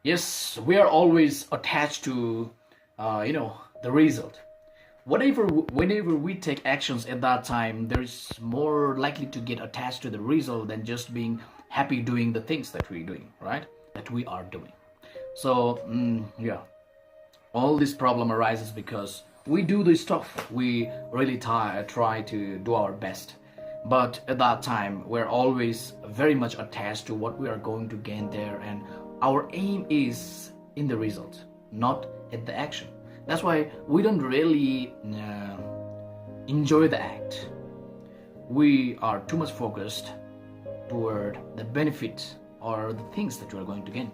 Yes, we are always attached to, the result. Whenever we take actions at that time, there's more likely to get attached to the result than just being happy doing the things that we're doing, right? That we are doing. So, yeah, all this problem arises because we do this stuff. We really try to do our best. But at that time, we're always very much attached to what we are going to gain there, and our aim is in the result, not at the action. That's why we don't really enjoy the act. We are too much focused toward the benefit or the things that we are going to gain.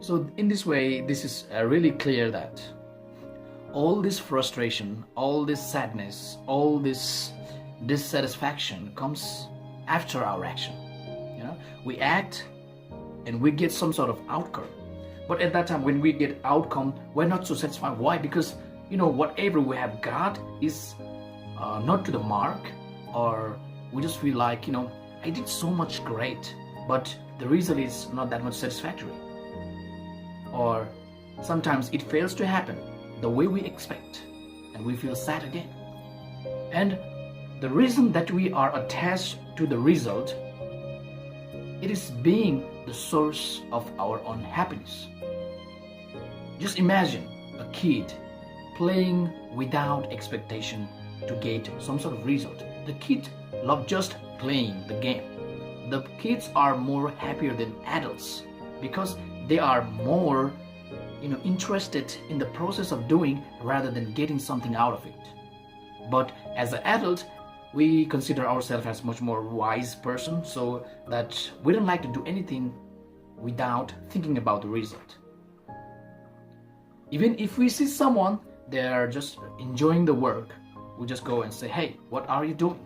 So in this way, this is really clear that all this frustration, all this sadness, all this dissatisfaction comes after our action. We act and we get some sort of outcome. But at that time, when we get outcome, we're not so satisfied. Why? Because whatever we have got is not to the mark, or we just feel like I did so much great, but the result is not that much satisfactory. Or sometimes it fails to happen the way we expect, and we feel sad again. And the reason that we are attached to the result, it is being the source of our unhappiness. Just imagine a kid playing without expectation to get some sort of result. The kid love just playing the game. The kids are more happier than adults because they are more interested in the process of doing rather than getting something out of it. But as an adult, we consider ourselves as much more wise person, so that we don't like to do anything without thinking about the result. Even if we see someone, they're just enjoying the work, we just go and say, hey, what are you doing?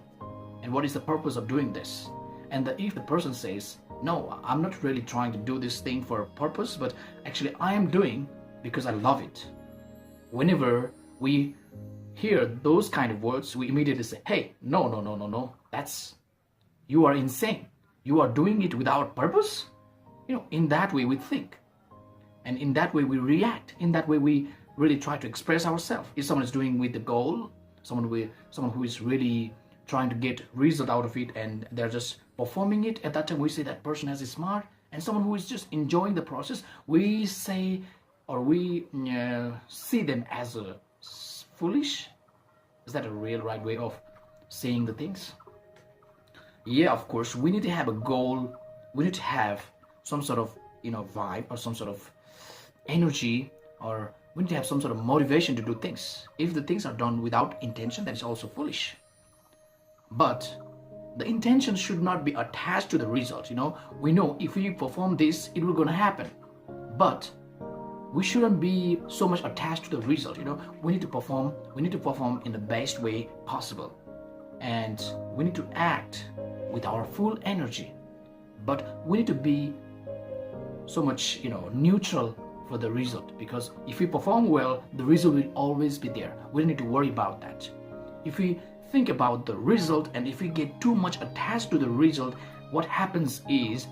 And what is the purpose of doing this? And if the person says, no, I'm not really trying to do this thing for a purpose, but actually I am doing because I love it. Whenever we hear those kind of words, we immediately say, hey, no, you are insane. You are doing it without purpose? In that way we think. And in that way we react. In that way we really try to express ourselves. If someone is doing with the goal, someone who is really trying to get result out of it and they're just performing it, at that time we say that person is smart. And someone who is just enjoying the process, we say, or we see them as a foolish. Is that a real right way of saying the things? Yeah, of course, we need to have a goal. We need to have some sort of vibe or some sort of energy, or we need to have some sort of motivation to do things. If the things are done without intention, that is also foolish. But the intention should not be attached to the result. We know if we perform this, it will gonna happen. But we shouldn't be so much attached to the result. We need to perform in the best way possible, and we need to act with our full energy. But we need to be so much neutral for the result, because if we perform well, the result will always be there. We don't need to worry about that. If we think about the result and if we get too much attached to the result, what happens is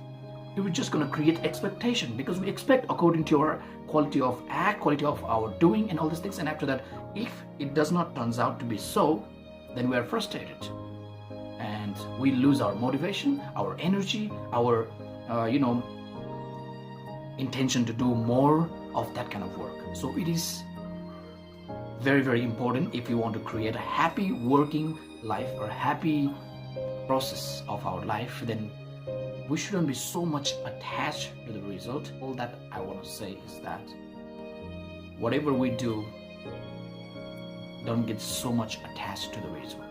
we're just going to create expectation, because we expect according to our quality of act, quality of our doing and all these things. And after that, if it does not turns out to be so, then we are frustrated and we lose our motivation, our energy, our intention to do more of that kind of work. So it is very, very important, if you want to create a happy working life or a happy process of our life, then we shouldn't be so much attached to the result. All that I want to say is that whatever we do, don't get so much attached to the result.